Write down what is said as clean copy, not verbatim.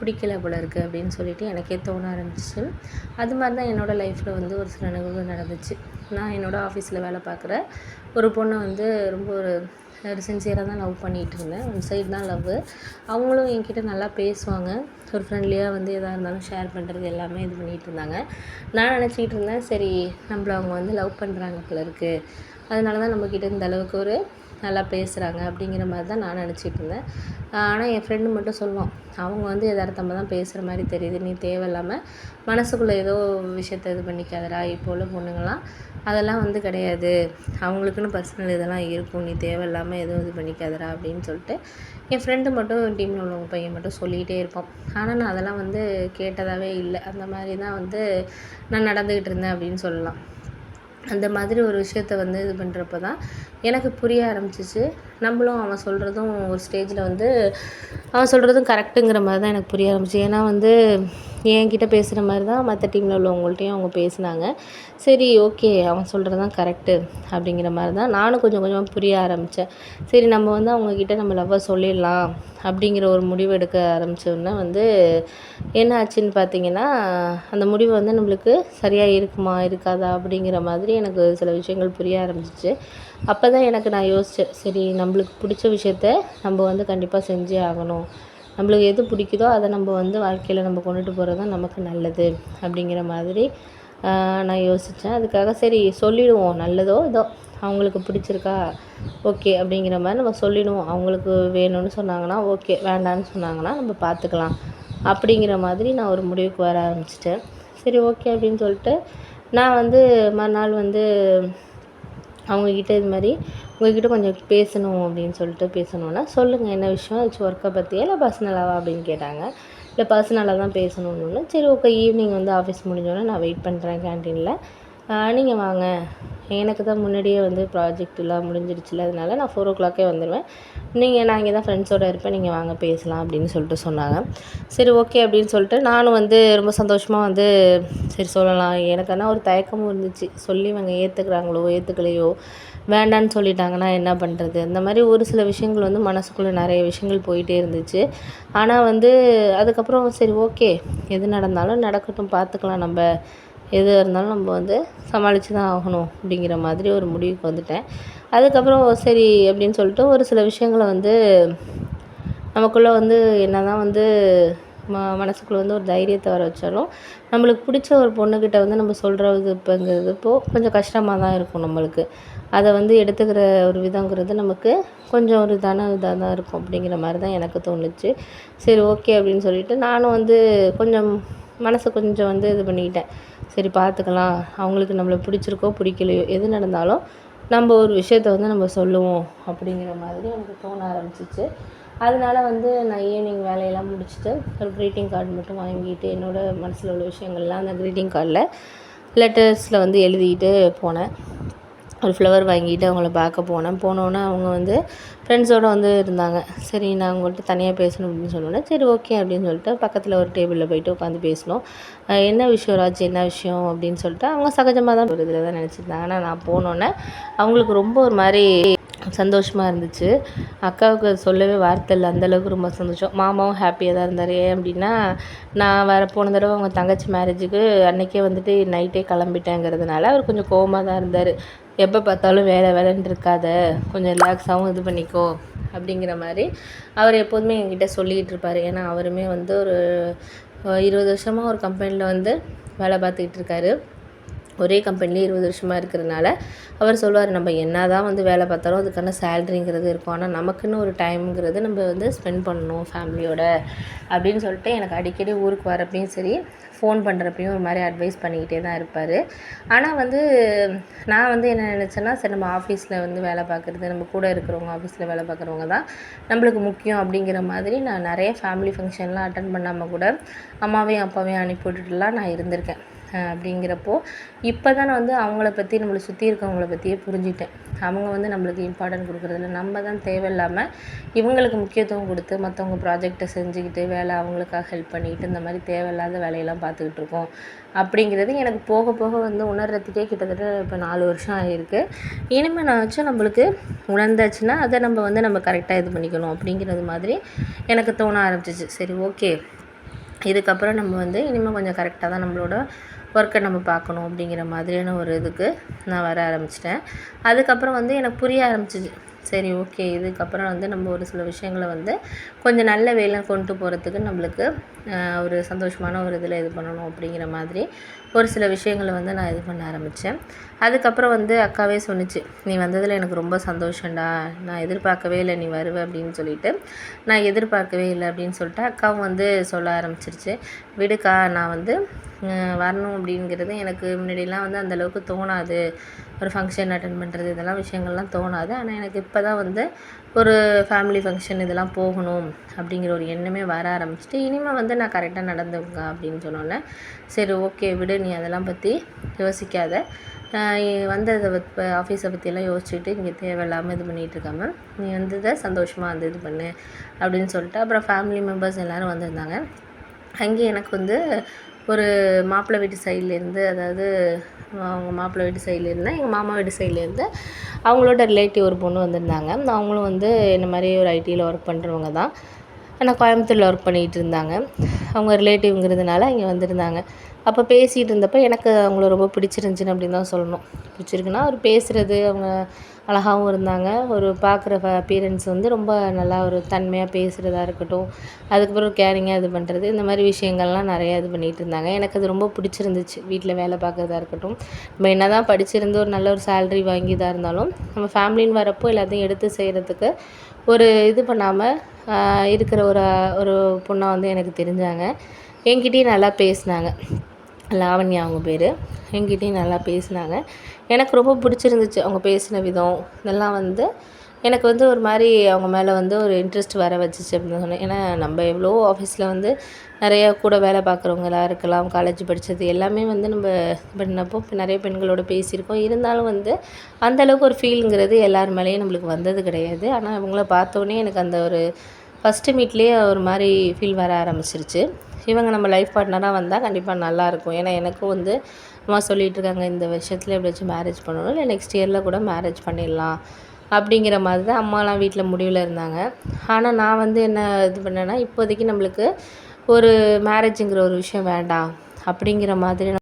பிடிக்கல போல இருக்குது அப்படின்னு சொல்லிட்டு எனக்கே தோண ஆரம்பிச்சிச்சு. அது மாதிரி தான் என்னோடய லைஃப்பில் வந்து ஒரு சில நிகழ்வுகள் நடந்துச்சு. நான் என்னோடய ஆஃபீஸில் வேலை பார்க்குற ஒரு பொண்ணை வந்து ரொம்ப ஒரு சின்சியராக தான் லவ் பண்ணிகிட்டு இருந்தேன். ஒன் சைடு தான் லவ்வு. அவங்களும் என்கிட்ட நல்லா பேசுவாங்க. ஒரு ஃப்ரெண்ட்லியாக வந்து எதாக இருந்தாலும் ஷேர் பண்ணுறது எல்லாமே இது பண்ணிகிட்டு இருந்தாங்க. நான் நினச்சிக்கிட்டு இருந்தேன், சரி நம்மள அவங்க வந்து லவ் பண்ணுறாங்க போல இருக்குது, அதனால தான் நம்மக்கிட்ட இந்த அளவுக்கு ஒரு நல்லா பேசுகிறாங்க அப்படிங்கிற மாதிரி தான் நான் நினச்சிட்டு இருந்தேன். ஆனால் என் ஃப்ரெண்டு மட்டும் சொல்லுவான், அவங்க வந்து எதார்த்தமாக தான் பேசுகிற மாதிரி தெரியுது, நீ தேவையில்லாமல் மனசுக்குள்ளே ஏதோ விஷயத்த இது பண்ணிக்காதடா, இப்போ உள்ள பொண்ணுங்களாம் அதெல்லாம் வந்து கிடையாது, அவங்களுக்குன்னு பர்சனல் இதெல்லாம் இருக்கும், நீ தேவையில்லாமல் எதுவும் இது பண்ணிக்காதடா அப்படின்னு சொல்லிட்டு என் ஃப்ரெண்டு மட்டும் டீமில் உள்ளவங்க பையன் மட்டும் சொல்லிகிட்டே இருப்பான். ஆனால் நான் அதெல்லாம் வந்து கேட்டதாகவே இல்லை. அந்த மாதிரி தான் வந்து நான் நடந்துக்கிட்டு இருந்தேன் அப்படின்னு சொல்லலாம். அந்த மாதிரி ஒரு விஷயத்த வந்து இது பண்ணுறப்ப தான் எனக்கு புரிய ஆரம்பிச்சிச்சு. நம்மளும் அவன் சொல்கிறதும் ஒரு ஸ்டேஜில் வந்து அவன் சொல்கிறதும் கரெக்டுங்கிற மாதிரி தான் எனக்கு புரிய ஆரம்பிச்சு. ஏன்னா வந்து என்கிட்ட பேசுகிற மாதிரி தான் மற்ற டீமில் உள்ளவங்கள்ட்டையும் அவங்க பேசினாங்க. சரி ஓகே, அவன் சொல்கிறது தான் கரெக்டு அப்படிங்கிற மாதிரி தான் நானும் கொஞ்சம் கொஞ்சமாக புரிய ஆரம்பித்தேன். சரி நம்ம வந்து அவங்கக்கிட்ட நம்ம லவ்வை சொல்லிடலாம் அப்படிங்கிற ஒரு முடிவு எடுக்க ஆரம்பித்தோன்னா வந்து என்ன ஆச்சுன்னு பார்த்தீங்கன்னா, அந்த முடிவு வந்து நம்மளுக்கு சரியாக இருக்குமா இருக்காதா அப்படிங்கிற மாதிரி எனக்கு சில விஷயங்கள் புரிய ஆரம்பிச்சிச்சு. அப்போ தான் நான் யோசித்தேன், சரி நம்மளுக்கு பிடிச்ச விஷயத்த நம்ம வந்து கண்டிப்பாக செஞ்சே ஆகணும், நம்மளுக்கு எது பிடிக்குதோ அதை நம்ம வந்து வாழ்க்கையில் நம்ம கொண்டுட்டு போகிறது தான் நமக்கு நல்லது அப்படிங்கிற மாதிரி நான் யோசித்தேன். அதுக்காக சரி சொல்லிடுவோம், நல்லதோ இதோ அவங்களுக்கு பிடிச்சிருக்கா ஓகே அப்படிங்கிற மாதிரி நம்ம சொல்லிடுவோம். அவங்களுக்கு வேணும்னு சொன்னாங்கன்னா ஓகே, வேண்டான்னு சொன்னாங்கன்னா நம்ம பார்த்துக்கலாம் அப்படிங்கிற மாதிரி நான் ஒரு முடிவுக்கு வர ஆரம்பிச்சிட்டேன். சரி ஓகே அப்படின்னு சொல்லிட்டு நான் வந்து மறுநாள் வந்து அவங்கக்கிட்ட இது மாதிரி உங்கள்கிட்ட கொஞ்சம் பேசணும் அப்படின்னு சொல்லிட்டு பேசணுன்னா, சொல்லுங்கள் என்ன விஷயம், ஏதாச்சும் ஒர்க்கை பற்றியா இல்லை பர்சனலாவா அப்படின்னு கேட்டாங்க. இல்லை பர்சனலாக தான் பேசணுன்னு. சரி ஓகே, ஈவினிங் வந்து ஆஃபீஸ் முடிஞ்சோடனே நான் வெயிட் பண்ணுறேன் கேன்டீனில், நீங்கள் வாங்க, எனக்கு தான் முன்னாடியே வந்து ப்ராஜெக்ட்லாம் முடிஞ்சிடுச்சுல, அதனால நான் 4 o'clock வந்துடுவேன், நான் இங்கே தான் ஃப்ரெண்ட்ஸோடு இருப்பேன், நீங்கள் வாங்க பேசலாம் அப்படின்னு சொல்லிட்டு சொன்னாங்க. சரி ஓகே அப்படின்னு சொல்லிட்டு நானும் வந்து ரொம்ப சந்தோஷமாக வந்து சரி சொல்லலாம். எனக்கு ஆனால் ஒரு தயக்கமும் இருந்துச்சு, சொல்லி இவங்க ஏற்றுக்குறாங்களோ ஏற்றுக்கலையோ, வேண்டான்னு சொல்லிட்டாங்கன்னா என்ன பண்ணுறது, அந்த மாதிரி ஒரு சில விஷயங்கள் வந்து மனசுக்குள்ளே நிறைய விஷயங்கள் போயிட்டே இருந்துச்சு. ஆனால் வந்து அதுக்கப்புறம் சரி ஓகே, எது நடந்தாலும் நடக்கட்டும், பார்த்துக்கலாம், நம்ம எது இருந்தாலும் நம்ம வந்து சமாளித்து தான் ஆகணும் அப்படிங்கிற மாதிரி ஒரு முடிவுக்கு வந்துட்டேன். அதுக்கப்புறம் சரி அப்படின்னு சொல்லிட்டு ஒரு சில விஷயங்களை வந்து நமக்குள்ளே வந்து என்ன தான் வந்து மனசுக்குள்ளே வந்து ஒரு தைரியத்தை வர வச்சாலும், நம்மளுக்கு பிடிச்ச ஒரு பொண்ணுக்கிட்ட வந்து நம்ம சொல்கிறது இப்போங்கிறதுப்போ கொஞ்சம் கஷ்டமாக தான் இருக்கும் நம்மளுக்கு. அதை வந்து எடுத்துக்கிற ஒரு விதங்கிறது நமக்கு கொஞ்சம் ஒரு இதாக தான் இருக்கும் அப்படிங்கிற மாதிரி தான் எனக்கு தோணுச்சு. சரி ஓகே அப்படின்னு சொல்லிட்டு நானும் வந்து கொஞ்சம் மனசை கொஞ்சம் வந்து இது பண்ணிக்கிட்டேன். சரி பார்த்துக்கலாம், அவங்களுக்கு நம்மளை பிடிச்சிருக்கோ பிடிக்கலையோ எது நடந்தாலும் நம்ம ஒரு விஷயத்த வந்து நம்ம சொல்லுவோம் அப்படிங்கிற மாதிரி எனக்கு தோண ஆரம்பிச்சிச்சு. அதனால வந்து நான் ஈவினிங் வேலையெல்லாம் முடிச்சுட்டு ஒரு க்ரீட்டிங் கார்டு மட்டும் வாங்கிட்டு என்னோடய மனசில் உள்ள விஷயங்கள்லாம் அந்த க்ரீட்டிங் கார்டில் லெட்டர்ஸில் வந்து எழுதிட்டு போனேன். ஒரு ஃப்ளவர் வாங்கிட்டு அவங்கள பார்க்க போனேன். போனோன்னே அவங்க வந்து ஃப்ரெண்ட்ஸோடு வந்து இருந்தாங்க. சரி நான் அவங்கள்ட்ட தனியாக பேசணும் அப்படின்னு சொன்னோன்னே சரி ஓகே அப்படின்னு சொல்லிட்டு பக்கத்தில் ஒரு டேபிளில் போய்ட்டு உட்காந்து பேசினோம். என்ன விஷயம் ராஜ், என்ன விஷயம் அப்படின்னு சொல்லிட்டு அவங்க சகஜமாக தான் ஒரு இதில் தான் நினச்சிருந்தாங்க. ஆனால் நான் போனோன்னே அவங்களுக்கு ரொம்ப ஒரு மாதிரி சந்தோஷமாக இருந்துச்சு. அக்காவுக்கு சொல்லவே வார்த்தை இல்லை, அந்தளவுக்கு ரொம்ப சந்தோஷம். மாமாவும் ஹாப்பியாக தான் இருந்தார். ஏன் அப்படின்னா, நான் போன தடவை அவங்க தங்கச்சி மேரேஜுக்கு அன்றைக்கே வந்துட்டு நைட்டே கிளம்பிட்டேங்கிறதுனால அவர் கொஞ்சம் கோவமாக தான் இருந்தார். எப்போ பார்த்தாலும் வேலை வேலைன்னு இருக்காத, கொஞ்சம் ரிலாக்ஸாகவும் இது பண்ணிக்கோ அப்படிங்கிற மாதிரி அவர் எப்போதுமே என்கிட்ட சொல்லிக்கிட்டு இருப்பார். ஏன்னா அவருமே வந்து ஒரு 20 வருஷமாக ஒரு கம்பெனியில் வந்து வேலை பார்த்துக்கிட்டு இருக்காரு. ஒரே கம்பெனிலே 20 வருஷமாக இருக்கிறதுனால அவர் சொல்லுவார், நம்ம என்ன தான் வந்து வேலை பார்த்தாலும் அதுக்கான சேலரிங்கிறது இருக்கும், ஆனால் நமக்குன்னு ஒரு டைம்ங்கிறது நம்ம வந்து ஸ்பெண்ட் பண்ணணும் ஃபேமிலியோட அப்படின்னு சொல்லிட்டு எனக்கு அடிக்கடி ஊருக்கு வரப்பையும் சரி ஃபோன் பண்ணுறப்பையும் ஒரு மாதிரி அட்வைஸ் பண்ணிக்கிட்டே தான் இருப்பார். ஆனால் வந்து நான் வந்து என்ன நினச்சேன்னா, சரி நம்ம ஆஃபீஸில் வந்து வேலை பார்க்குறது, நம்ம கூட இருக்கிறவங்க ஆஃபீஸில் வேலை பார்க்குறவங்க தான் நம்மளுக்கு முக்கியம் அப்படிங்கிற மாதிரி நான் நிறைய ஃபேமிலி ஃபங்க்ஷன்லாம் அட்டன் பண்ணாமல் கூட அம்மாவையும் அப்பாவையும் அனுப்பி விட்டுட்டுலாம் நான் இருந்திருக்கேன். அப்படிங்கிறப்போ இப்போ தான் நான் வந்து அவங்கள பற்றி நம்மளை சுற்றி இருக்கவங்கள பற்றியே புரிஞ்சுட்டேன். அவங்க வந்து நம்மளுக்கு இம்பார்ட்டன்ட் கொடுக்குறதில்ல, நம்ம தான் தேவையில்லாமல் இவங்களுக்கு முக்கியத்துவம் கொடுத்து மற்றவங்க ப்ராஜெக்டை செஞ்சுக்கிட்டு வேலை அவங்களுக்காக ஹெல்ப் பண்ணிக்கிட்டு இந்த மாதிரி தேவையில்லாத வேலையெல்லாம் பார்த்துக்கிட்டு இருக்கோம் அப்படிங்கிறது எனக்கு போக போக வந்து உணர்றதுக்கே கிட்டத்தட்ட இப்போ 4 வருஷம் ஆகிருக்கு. இனிமேல் நான் நம்மளுக்கு உணர்ந்தாச்சுன்னா அதை நம்ம கரெக்டாக இது பண்ணிக்கணும் அப்படிங்கிறது மாதிரி எனக்கு தோண ஆரம்பிச்சிச்சு. சரி ஓகே, இதுக்கப்புறம் நம்ம வந்து இனிமேல் கொஞ்சம் கரெக்டாக தான் நம்மளோட ஒர்க்கை நம்ம பார்க்கணும் அப்படிங்கிற மாதிரியான ஒரு இதுக்கு நான் வர ஆரம்பிச்சிட்டேன். அதுக்கப்புறம் வந்து எனக்கு புரிய ஆரம்பிச்சிச்சு. சரி, ஓகே, இதுக்கப்புறம் வந்து நம்ம ஒரு சில விஷயங்களை வந்து கொஞ்சம் நல்ல வேலை கொண்டு போகிறதுக்கு நம்மளுக்கு ஒரு சந்தோஷமான ஒரு இதில் இது பண்ணணும் அப்படிங்கிற மாதிரி ஒரு சில விஷயங்களை வந்து நான் இது பண்ண ஆரம்பித்தேன். அதுக்கப்புறம் வந்து அக்காவே சொன்னிச்சு, நீ வந்ததில் எனக்கு ரொம்ப சந்தோஷம்டா, நான் எதிர்பார்க்கவே இல்லை நீ வருவ அப்படின்னு சொல்லிட்டு. நான் எதிர்பார்க்கவே இல்லை அப்படின்னு சொல்லிட்டு அக்காவும் வந்து சொல்ல ஆரம்பிச்சிருச்சு. விடுக்கா, நான் வந்து வரணும் அப்படிங்கிறது எனக்கு முன்னாடியெல்லாம் வந்து அந்தளவுக்கு தோணாது. ஒரு ஃபங்க்ஷன் அட்டெண்ட் பண்ணுறது இதெல்லாம் விஷயங்கள்லாம் தோணாது. ஆனால் எனக்கு இப்போ தான் வந்து ஒரு ஃபேமிலி ஃபங்க்ஷன் இதெல்லாம் போகணும் அப்படிங்கிற ஒரு எண்ணமே வர ஆரம்பிச்சிட்டு, இனிமேல் வந்து நான் கரெக்டாக நடந்துக்கங்க அப்படின்னு சொன்னோன்னே, சரி, ஓகே, விடு, நீ அதெல்லாம் பற்றி யோசிக்காத. வந்ததை இப்போ ஆஃபீஸை பற்றியெல்லாம் யோசிச்சுட்டு இங்கே தேவையில்லாமல் இது பண்ணிகிட்டு இருக்காமல் நீ வந்ததை சந்தோஷமாக வந்து இது பண்ணு அப்படின்னு சொல்லிட்டு, அப்புறம் ஃபேமிலி மெம்பர்ஸ் எல்லோரும் வந்திருந்தாங்க. அங்கே எனக்கு வந்து ஒரு மாப்பிள்ளை வீட்டு சைட்லேருந்து, அதாவது அவங்க மாப்பிள்ளை வீட்டு சைட்லேருந்து எங்கள் மாமா வீட்டு சைட்லேருந்து அவங்களோட ரிலேட்டிவ் ஒரு பொண்ணு வந்திருந்தாங்க. அவங்களும் வந்து இந்த மாதிரி ஒரு ஐடியில் ஒர்க் பண்ணுறவங்க தான். ஆனால் கோயம்புத்தூரில் ஒர்க் பண்ணிகிட்டு இருந்தாங்க. அவங்க ரிலேட்டிவ்ங்கிறதுனால இங்கே வந்திருந்தாங்க. அப்போ பேசிகிட்டு இருந்தப்போ எனக்கு அவங்கள ரொம்ப பிடிச்சிருந்துச்சின்னு அப்படின்னு தான் சொல்லணும். பிடிச்சிருக்குன்னா அவர் பேசுகிறது, அவங்க அழகாகவும் இருந்தாங்க. ஒரு பார்க்குற அப்பியரன்ஸ் வந்து ரொம்ப நல்லா ஒரு தன்மையாக பேசுகிறதா இருக்கட்டும், அதுக்கப்புறம் கேரிங்காக இது பண்ணுறது, இந்த மாதிரி விஷயங்கள்லாம் நிறையா இது பண்ணிகிட்டு இருந்தாங்க. எனக்கு அது ரொம்ப பிடிச்சிருந்துச்சு. வீட்டில் வேலை பார்க்குறதா இருக்கட்டும், நம்ம என்ன தான் படிச்சிருந்து ஒரு நல்ல ஒரு சேலரி வாங்கி இதாக இருந்தாலும் நம்ம ஃபேமிலின்னு வரப்போ எல்லாத்தையும் எடுத்து செய்கிறதுக்கு ஒரு இது பண்ணாமல் இருக்கிற ஒரு ஒரு பொண்ணாக வந்து எனக்கு தெரிஞ்சாங்க. என்கிட்டயும் நல்லா பேசினாங்க. லாவண்யா அவங்க பேர். என்கிட்டயும் நல்லா பேசினாங்க. எனக்கு ரொம்ப பிடிச்சிருந்துச்சு அவங்க பேசின விதம். இதெல்லாம் வந்து எனக்கு வந்து ஒரு மாதிரி அவங்க மேலே வந்து ஒரு இன்ட்ரெஸ்ட் வர வச்சிச்சு அப்படின்னு தான் சொன்னேன். ஏன்னா நம்ம எவ்வளோ ஆஃபீஸில் வந்து நிறைய கூட வேலை பார்க்குறவங்களா இருக்கலாம், காலேஜ் படித்தது எல்லாமே வந்து நம்ம பண்ணப்போ இப்போ நிறைய பெண்களோட பேசியிருக்கோம். இருந்தாலும் வந்து அந்தளவுக்கு ஒரு ஃபீலுங்கிறது எல்லார் மேலேயும் நம்மளுக்கு வந்தது கிடையாது. ஆனால் அவங்கள பார்த்தோன்னே எனக்கு அந்த ஒரு ஃபஸ்ட்டு மீட்லேயே ஒரு மாதிரி ஃபீல் வர ஆரம்பிச்சிருச்சு. இவங்க நம்ம லைஃப் பார்ட்னராக வந்தால் கண்டிப்பாக நல்லாயிருக்கும். ஏன்னா எனக்கும் வந்து அம்மா சொல்லிகிட்டு இருக்காங்க, இந்த வருஷத்தில் எப்படியாச்சும் மேரேஜ் பண்ணணும், இல்லை நெக்ஸ்ட் இயரில் கூட மேரேஜ் பண்ணிடலாம் அப்படிங்கிற மாதிரி தான் அம்மாலாம் வீட்டில் முடிவில் இருந்தாங்க. ஆனால் நான் வந்து என்ன இது பண்ணேன்னா, இப்போதைக்கு நம்மளுக்கு ஒரு மேரேஜுங்கிற ஒரு விஷயம் வேண்டாம் அப்படிங்கிற மாதிரி